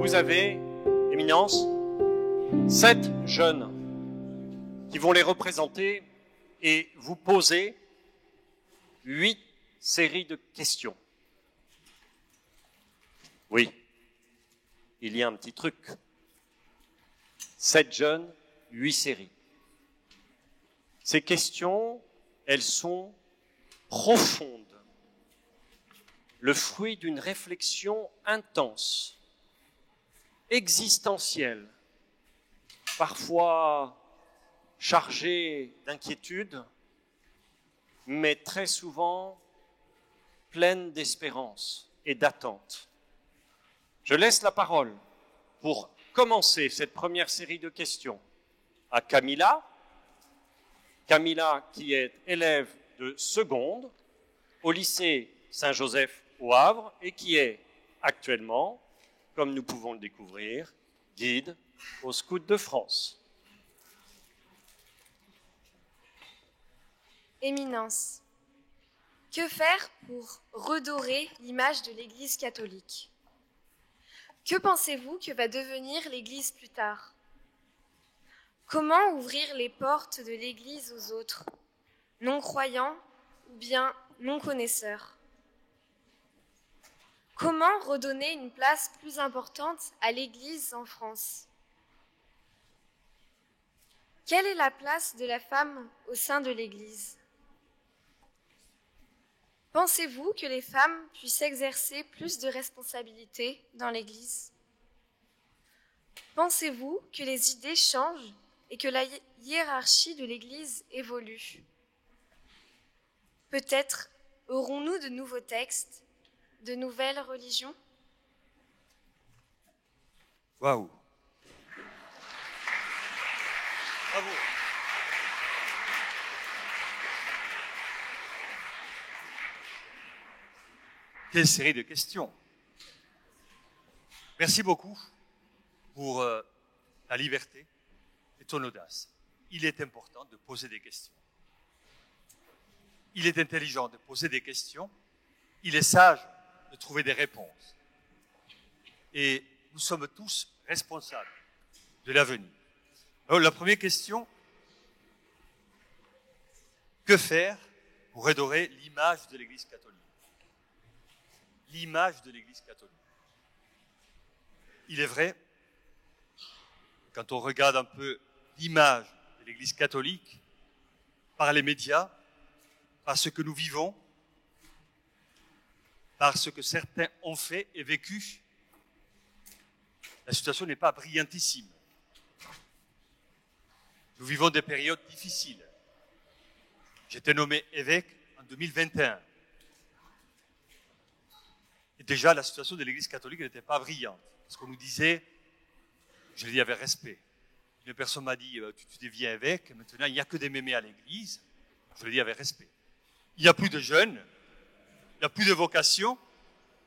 vous avez, Éminence, 7 jeunes qui vont les représenter et vous poser 8 séries de questions. Oui, il y a un petit truc. 7 jeunes, 8 séries. Ces questions, elles sont profondes, le fruit d'une réflexion intense, existentielle, parfois chargée d'inquiétude, mais très souvent pleine d'espérance et d'attente. Je laisse la parole pour commencer cette première série de questions à Camilla. Camilla qui est élève de seconde au lycée Saint-Joseph au Havre et qui est actuellement, comme nous pouvons le découvrir, guide aux Scouts de France. Éminence, que faire pour redorer l'image de l'Église catholique? Que pensez-vous que va devenir l'Église plus tard? Comment ouvrir les portes de l'Église aux autres, non-croyants ou bien non-connaisseurs? Comment redonner une place plus importante à l'Église en France? Quelle est la place de la femme au sein de l'Église? Pensez-vous que les femmes puissent exercer plus de responsabilités dans l'Église? Pensez-vous que les idées changent et que la hiérarchie de l'Église évolue? Peut-être aurons-nous de nouveaux textes, de nouvelles religions? Waouh! Bravo! Quelle série de questions! Merci beaucoup pour ta liberté et ton audace. Il est important de poser des questions. Il est intelligent de poser des questions. Il est sage de trouver des réponses. Et nous sommes tous responsables de l'avenir. Alors, la première question, que faire pour redorer l'image de l'Église catholique? L'image de l'Église catholique. Il est vrai, quand on regarde un peu l'image de l'Église catholique par les médias, par ce que nous vivons, par ce que certains ont fait et vécu, la situation n'est pas brillantissime. Nous vivons des périodes difficiles. J'étais nommé évêque en 2021. Et déjà, la situation de l'Église catholique n'était pas brillante. Parce qu'on nous disait, je le dis avec respect, une personne m'a dit, tu deviens évêque, maintenant il n'y a que des mémés à l'Église. Je le dis avec respect. Il n'y a plus de jeunes, il n'y a plus de vocation,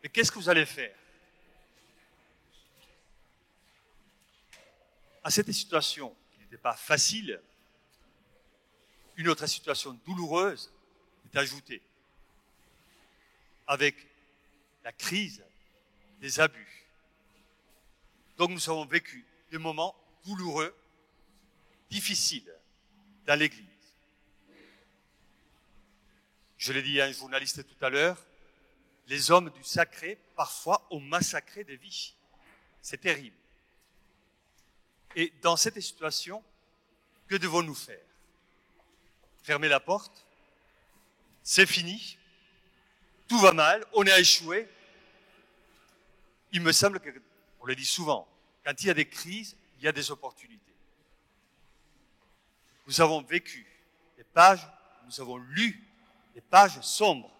mais qu'est-ce que vous allez faire? À cette situation qui n'était pas facile, une autre situation douloureuse est ajoutée, avec la crise des abus. Donc nous avons vécu des moments douloureux, difficiles dans l'Église. Je l'ai dit à un journaliste tout à l'heure, les hommes du sacré, parfois, ont massacré des vies. C'est terrible. Et dans cette situation, que devons-nous faire? Fermer la porte? C'est fini? Tout va mal? On a échoué? Il me semble que, on le dit souvent, quand il y a des crises, il y a des opportunités. Nous avons vécu des pages, nous avons lu des pages sombres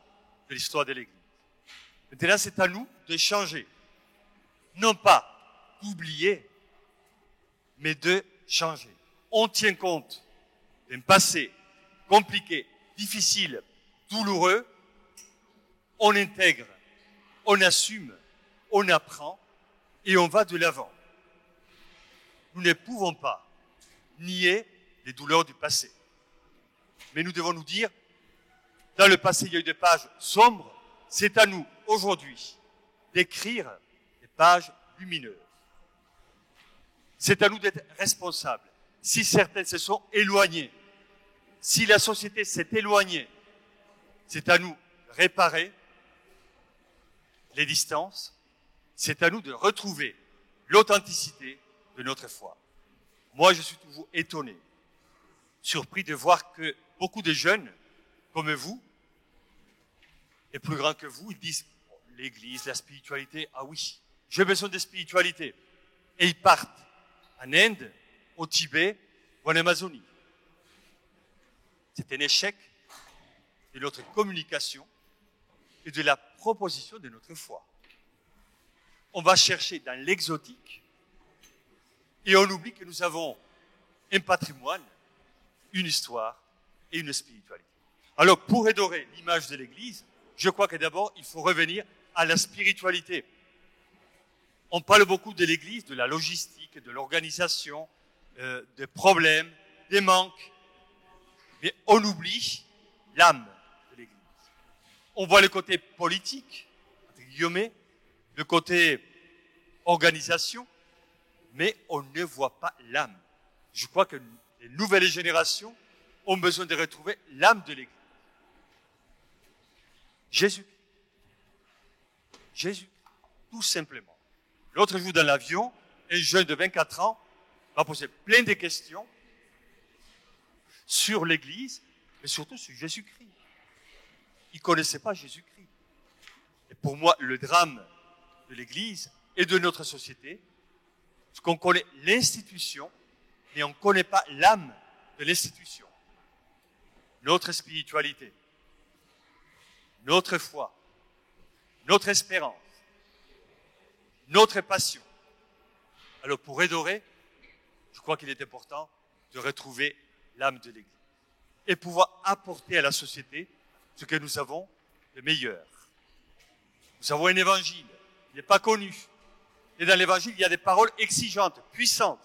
de l'histoire de l'Église. Maintenant, c'est à nous de changer. Non pas d'oublier, mais de changer. On tient compte d'un passé compliqué, difficile, douloureux. On intègre, on assume, on apprend et on va de l'avant. Nous ne pouvons pas nier les douleurs du passé. Mais nous devons nous dire, dans le passé, il y a eu des pages sombres, c'est à nous, aujourd'hui, d'écrire des pages lumineuses. C'est à nous d'être responsables. Si certains se sont éloignés, si la société s'est éloignée, c'est à nous de réparer les distances, c'est à nous de retrouver l'authenticité de notre foi. Moi, je suis toujours étonné, surpris de voir que beaucoup de jeunes, comme vous, et plus grands que vous, ils disent « l'Église, la spiritualité, ah oui, j'ai besoin de spiritualité ». Et ils partent en Inde, au Tibet ou en Amazonie. C'est un échec de notre communication et de la proposition de notre foi. On va chercher dans l'exotique et on oublie que nous avons un patrimoine, une histoire et une spiritualité. Alors, pour redorer l'image de l'Église, je crois que d'abord, il faut revenir à la spiritualité. On parle beaucoup de l'Église, de la logistique, de l'organisation, des problèmes, des manques, mais on oublie l'âme de l'Église. On voit le côté politique, entre guillemets, le côté organisation, mais on ne voit pas l'âme. Je crois que les nouvelles générations ont besoin de retrouver l'âme de l'Église. Jésus. Jésus, tout simplement. L'autre jour dans l'avion, un jeune de 24 ans m'a posé plein de questions sur l'Église, mais surtout sur Jésus-Christ. Il ne connaissait pas Jésus-Christ. Et pour moi, le drame de l'Église et de notre société, c'est qu'on connaît l'institution, mais on ne connaît pas l'âme de l'institution. Notre spiritualité, notre foi, notre espérance, notre passion. Alors pour redorer, je crois qu'il est important de retrouver l'âme de l'Église et pouvoir apporter à la société ce que nous avons de meilleur. Nous avons un évangile, il n'est pas connu. Et dans l'évangile, il y a des paroles exigeantes, puissantes.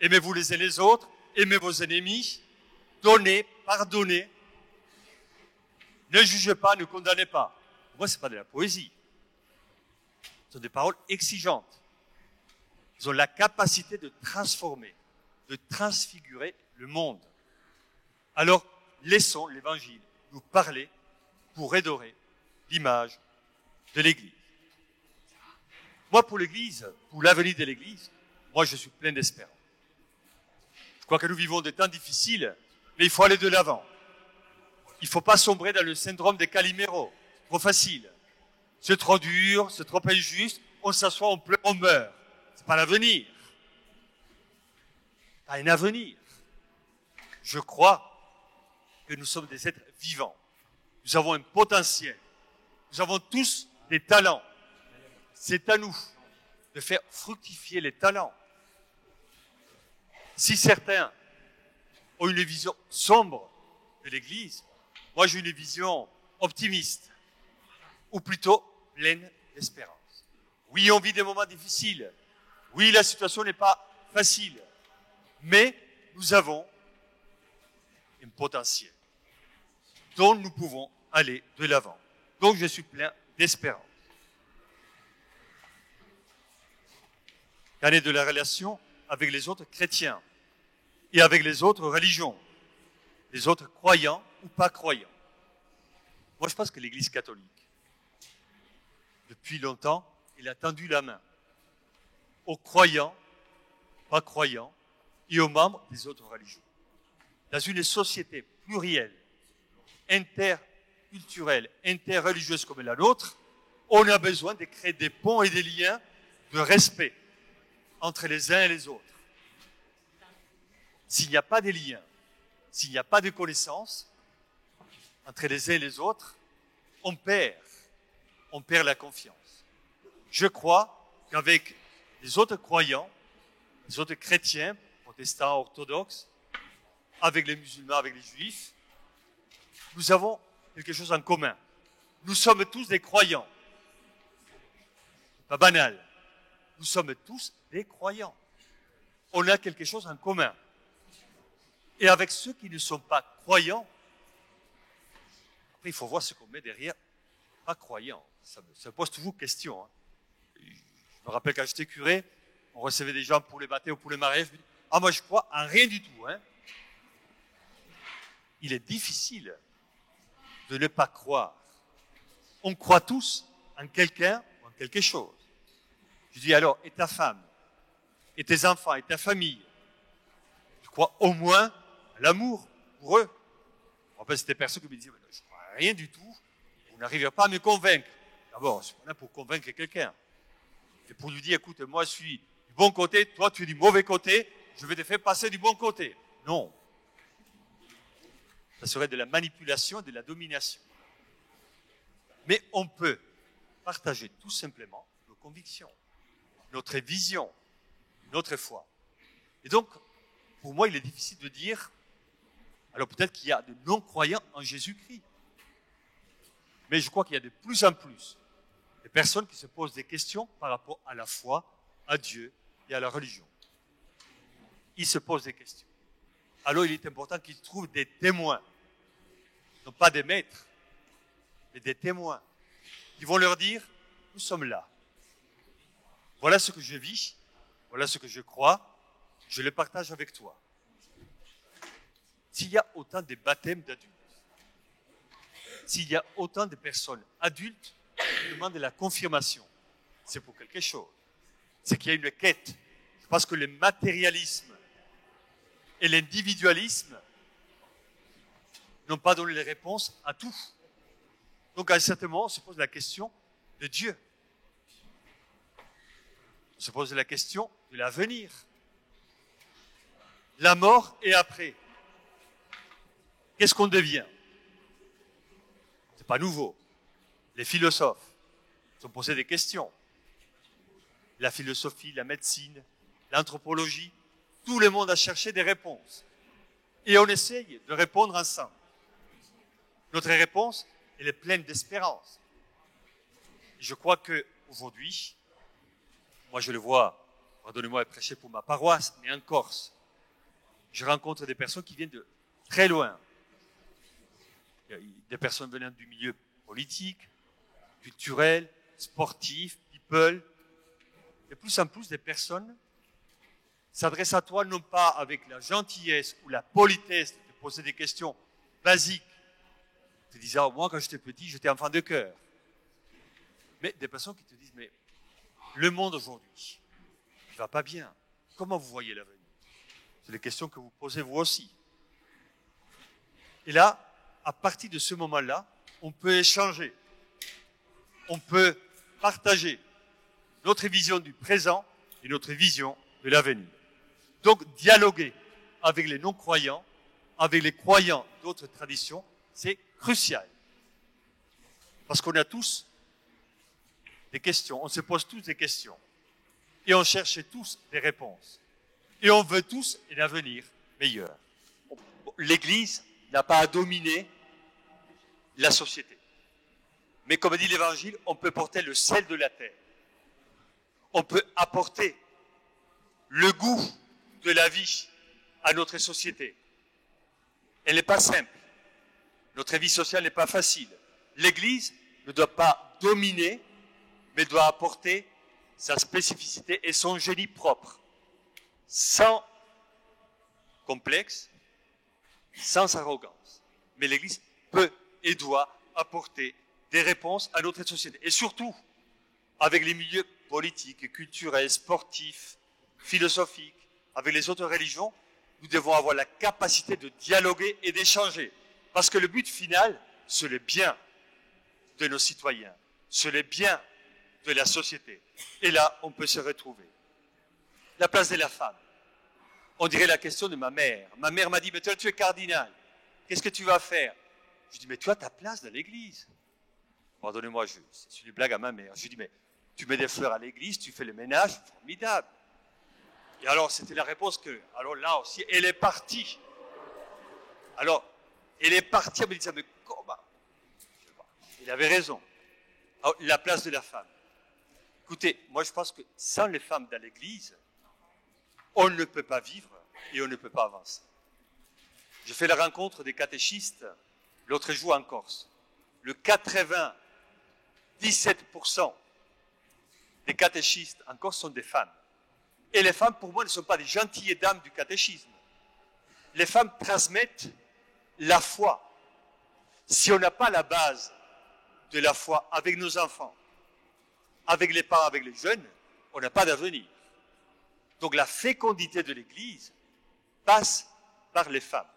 Aimez-vous les uns les autres, aimez vos ennemis, donnez, pardonnez. Ne jugez pas, ne condamnez pas. Pour moi, ce n'est pas de la poésie. Ce sont des paroles exigeantes. Ils ont la capacité de transformer, de transfigurer le monde. Alors, laissons l'Évangile nous parler pour redorer l'image de l'Église. Moi, pour l'Église, pour l'avenir de l'Église, moi, je suis plein d'espérance. Je crois que nous vivons des temps difficiles, mais il faut aller de l'avant. Il ne faut pas sombrer dans le syndrome des Calimero. C'est trop facile. C'est trop dur, c'est trop injuste. On s'assoit, on pleure, on meurt. C'est pas l'avenir. Pas un avenir. Je crois que nous sommes des êtres vivants. Nous avons un potentiel. Nous avons tous des talents. C'est à nous de faire fructifier les talents. Si certains ont une vision sombre de l'Église, moi j'ai une vision optimiste, ou plutôt pleine d'espérance. Oui, on vit des moments difficiles. Oui, la situation n'est pas facile. Mais nous avons un potentiel dont nous pouvons aller de l'avant. Donc je suis plein d'espérance. Qu'en est de la relation avec les autres chrétiens et avec les autres religions, les autres croyants ou pas croyants? Moi, je pense que l'Église catholique, depuis longtemps, elle a tendu la main aux croyants, pas croyants, et aux membres des autres religions. Dans une société plurielle, interculturelle, interreligieuse comme la nôtre, on a besoin de créer des ponts et des liens de respect entre les uns et les autres. S'il n'y a pas de liens, s'il n'y a pas de connaissances entre les uns et les autres, on perd la confiance. Je crois qu'avec les autres croyants, les autres chrétiens, protestants, orthodoxes, avec les musulmans, avec les juifs, nous avons quelque chose en commun. Nous sommes tous des croyants. Pas banal. Nous sommes tous des croyants. On a quelque chose en commun. Et avec ceux qui ne sont pas croyants, après il faut voir ce qu'on met derrière pas croyants. Ça me pose toujours question. Je me rappelle quand j'étais curé, on recevait des gens pour les baptêmes ou pour les mariages. Je me dis, ah, moi je crois en rien du tout. Hein. Il est difficile de ne pas croire. On croit tous en quelqu'un ou en quelque chose. Je dis alors, et ta femme, et tes enfants, et ta famille, tu crois au moins à l'amour pour eux. Enfin, c'était des personnes qui me disaient, je ne crois à rien du tout, vous n'arrivez pas à me convaincre. D'abord, je suis là pour convaincre quelqu'un. Et pour lui dire, écoute, moi je suis du bon côté, toi tu es du mauvais côté, je vais te faire passer du bon côté. Non. Ça serait de la manipulation, de la domination. Mais on peut partager tout simplement nos convictions, notre vision, notre foi. Et donc, pour moi, il est difficile de dire, alors peut-être qu'il y a de non-croyants en Jésus-Christ. Mais je crois qu'il y a de plus en plus des personnes qui se posent des questions par rapport à la foi, à Dieu et à la religion. Ils se posent des questions. Alors il est important qu'ils trouvent des témoins, non pas des maîtres, mais des témoins, qui vont leur dire, nous sommes là. Voilà ce que je vis, voilà ce que je crois, je le partage avec toi. S'il y a autant de baptêmes d'adultes, s'il y a autant de personnes adultes qui demandent la confirmation, c'est pour quelque chose. C'est qu'il y a une quête. Parce que le matérialisme et l'individualisme n'ont pas donné les réponses à tout. Donc à un certain moment, on se pose la question de Dieu. On se pose la question de l'avenir. La mort et après. Qu'est-ce qu'on devient? C'est pas nouveau. Les philosophes se sont posés des questions. La philosophie, la médecine, l'anthropologie, tout le monde a cherché des réponses. Et on essaye de répondre ensemble. Notre réponse, elle est pleine d'espérance. Je crois qu'aujourd'hui, moi je le vois, pardonnez-moi de prêcher pour ma paroisse, mais en Corse, je rencontre des personnes qui viennent de très loin. Des personnes venant du milieu politique, culturel, sportif, people. De plus en plus, des personnes s'adressent à toi non pas avec la gentillesse ou la politesse de te poser des questions basiques, te disant, moi quand j'étais petit, j'étais enfant de cœur. Mais des personnes qui te disent, mais le monde aujourd'hui, il ne va pas bien. Comment vous voyez l'avenir? C'est les questions que vous posez vous aussi. Et là, à partir de ce moment-là, on peut échanger, on peut partager notre vision du présent et notre vision de l'avenir. Donc, dialoguer avec les non-croyants, avec les croyants d'autres traditions, c'est crucial. Parce qu'on a tous des questions, on se pose tous des questions. Et on cherche tous des réponses. Et on veut tous un avenir meilleur. L'Église n'a pas à dominer la société. Mais comme dit l'Évangile, on peut porter le sel de la terre. On peut apporter le goût de la vie à notre société. Elle n'est pas simple. Notre vie sociale n'est pas facile. L'Église ne doit pas dominer, mais doit apporter sa spécificité et son génie propre, sans complexe, sans arrogance. Mais l'Église peut et doit apporter des réponses à notre société. Et surtout, avec les milieux politiques, culturels, sportifs, philosophiques, avec les autres religions, nous devons avoir la capacité de dialoguer et d'échanger. Parce que le but final, c'est le bien de nos citoyens, c'est le bien de la société. Et là, on peut se retrouver. La place de la femme. On dirait la question de ma mère. Ma mère m'a dit, mais toi, tu es cardinal. Qu'est-ce que tu vas faire? Je dis, mais tu as ta place dans l'église. Pardonnez-moi, c'est une blague à ma mère. Je lui dis, mais tu mets des fleurs à l'église, tu fais le ménage, formidable. Et alors, c'était la réponse que, alors là aussi, elle est partie. Alors, elle est partie, elle me disait, mais comment? Il avait raison. Alors, la place de la femme. Écoutez, moi je pense que sans les femmes dans l'église, on ne peut pas vivre et on ne peut pas avancer. J'ai fait la rencontre des catéchistes l'autre jour en Corse. Le 97% des catéchistes en Corse sont des femmes. Et les femmes, pour moi, ne sont pas des gentilles dames du catéchisme. Les femmes transmettent la foi. Si on n'a pas la base de la foi avec nos enfants, avec les parents, avec les jeunes, on n'a pas d'avenir. Donc la fécondité de l'Église passe par les femmes.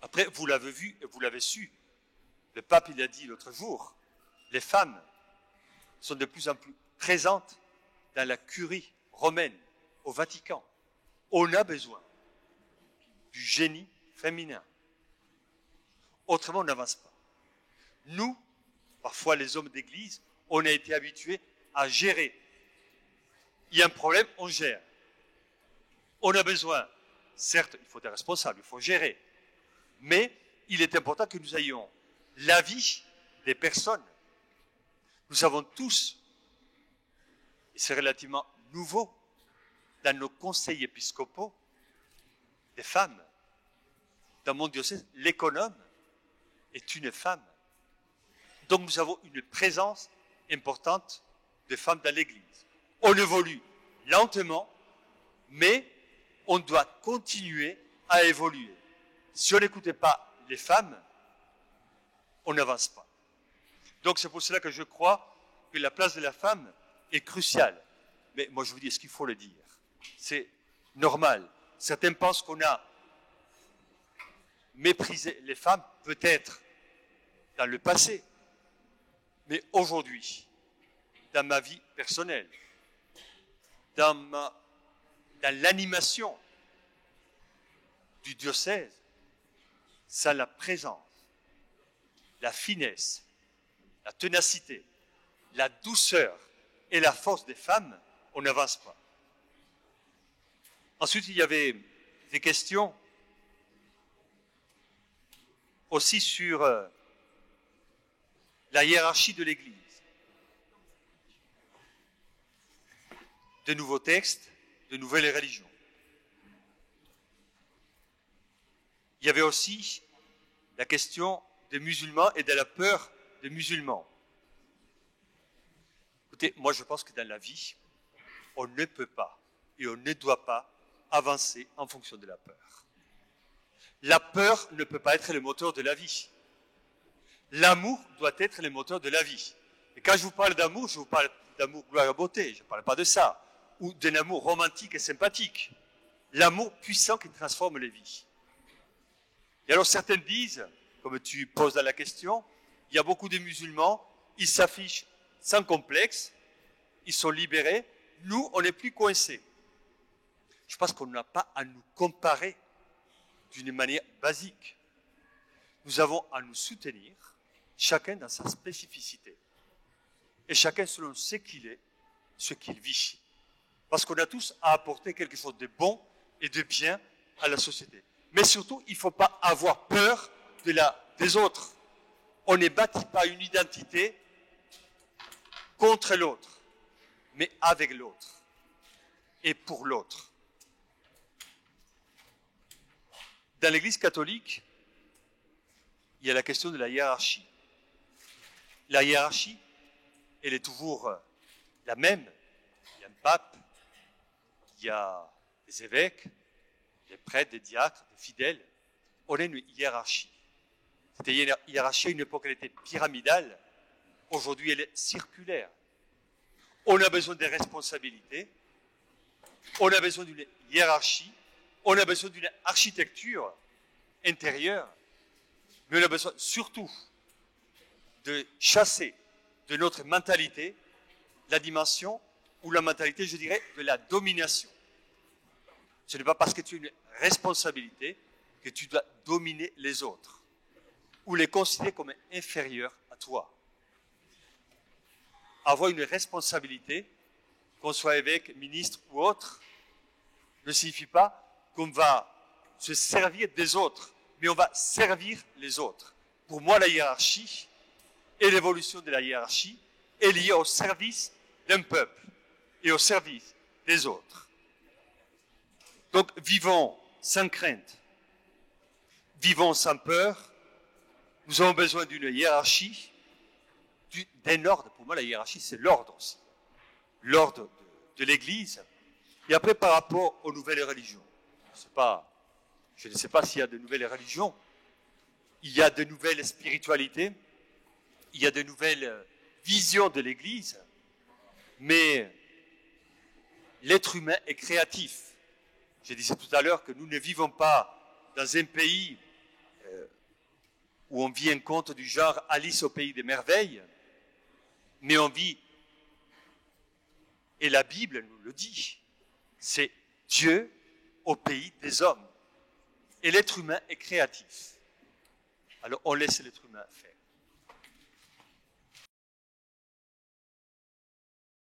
Après, vous l'avez vu et vous l'avez su. Le pape, il a dit l'autre jour, les femmes sont de plus en plus présentes dans la curie romaine, au Vatican. On a besoin du génie féminin. Autrement, on n'avance pas. Nous, parfois les hommes d'église, on a été habitués à gérer. Il y a un problème, on gère. On a besoin, certes, il faut être responsable, il faut gérer, mais il est important que nous ayons l'avis des personnes. Nous avons tous, et c'est relativement nouveau, dans nos conseils épiscopaux, des femmes. Dans mon diocèse, l'économe est une femme. Donc nous avons une présence importante de femmes dans l'Église. On évolue lentement, mais on doit continuer à évoluer. Si on n'écoutait pas les femmes, on n'avance pas. Donc c'est pour cela que je crois que la place de la femme est cruciale. Mais moi je vous dis, est-ce qu'il faut le dire? C'est normal. Certains pensent qu'on a méprisé les femmes, peut-être dans le passé. Mais aujourd'hui, dans ma vie personnelle, dans l'animation du diocèse, ça la présence, la finesse, la ténacité, la douceur et la force des femmes, on n'avance pas. Ensuite, il y avait des questions aussi sur la hiérarchie de l'Église. De nouveaux textes, de nouvelles religions. Il y avait aussi la question des musulmans et de la peur des musulmans. Écoutez, moi je pense que dans la vie, on ne peut pas et on ne doit pas avancer en fonction de la peur. La peur ne peut pas être le moteur de la vie. L'amour doit être le moteur de la vie. Et quand je vous parle d'amour, je vous parle d'amour gloire et beauté, je ne parle pas de ça. Ou d'un amour romantique et sympathique. L'amour puissant qui transforme les vies. Et alors certains disent, comme tu poses la question, il y a beaucoup de musulmans, ils s'affichent sans complexe, ils sont libérés, nous on n'est plus coincés. Je pense qu'on n'a pas à nous comparer d'une manière basique. Nous avons à nous soutenir, chacun dans sa spécificité. Et chacun selon ce qu'il est, ce qu'il vit. Parce qu'on a tous à apporter quelque chose de bon et de bien à la société. Mais surtout, il ne faut pas avoir peur des autres. On n'est bâti pas une identité contre l'autre, mais avec l'autre et pour l'autre. Dans l'Église catholique, il y a la question de la hiérarchie. La hiérarchie, elle est toujours la même. Il y a un pape, il y a des évêques, des prêtres, des diacres, des fidèles. On a une hiérarchie. C'était une hiérarchie à une époque, elle était pyramidale. Aujourd'hui, elle est circulaire. On a besoin des responsabilités. On a besoin d'une hiérarchie. On a besoin d'une architecture intérieure. Mais on a besoin surtout de chasser de notre mentalité la dimension ou la mentalité, je dirais, de la domination. Ce n'est pas parce que tu as une responsabilité que tu dois dominer les autres ou les considérer comme inférieurs à toi. Avoir une responsabilité, qu'on soit évêque, ministre ou autre, ne signifie pas qu'on va se servir des autres, mais on va servir les autres. Pour moi, la hiérarchie et l'évolution de la hiérarchie est liée au service d'un peuple et au service des autres. Donc, vivons sans crainte, vivons sans peur. Nous avons besoin d'une hiérarchie, d'un ordre. Pour moi, la hiérarchie, c'est l'ordre aussi. L'ordre de l'Église, Et après, par rapport aux nouvelles religions, je ne sais pas s'il y a de nouvelles religions, il y a de nouvelles spiritualités, il y a de nouvelles visions de l'Église, mais l'être humain est créatif. Je disais tout à l'heure que nous ne vivons pas dans un pays où on vit un conte du genre Alice au pays des merveilles, mais on vit, et la Bible nous le dit, c'est Dieu au pays des hommes. Et l'être humain est créatif. Alors on laisse l'être humain faire.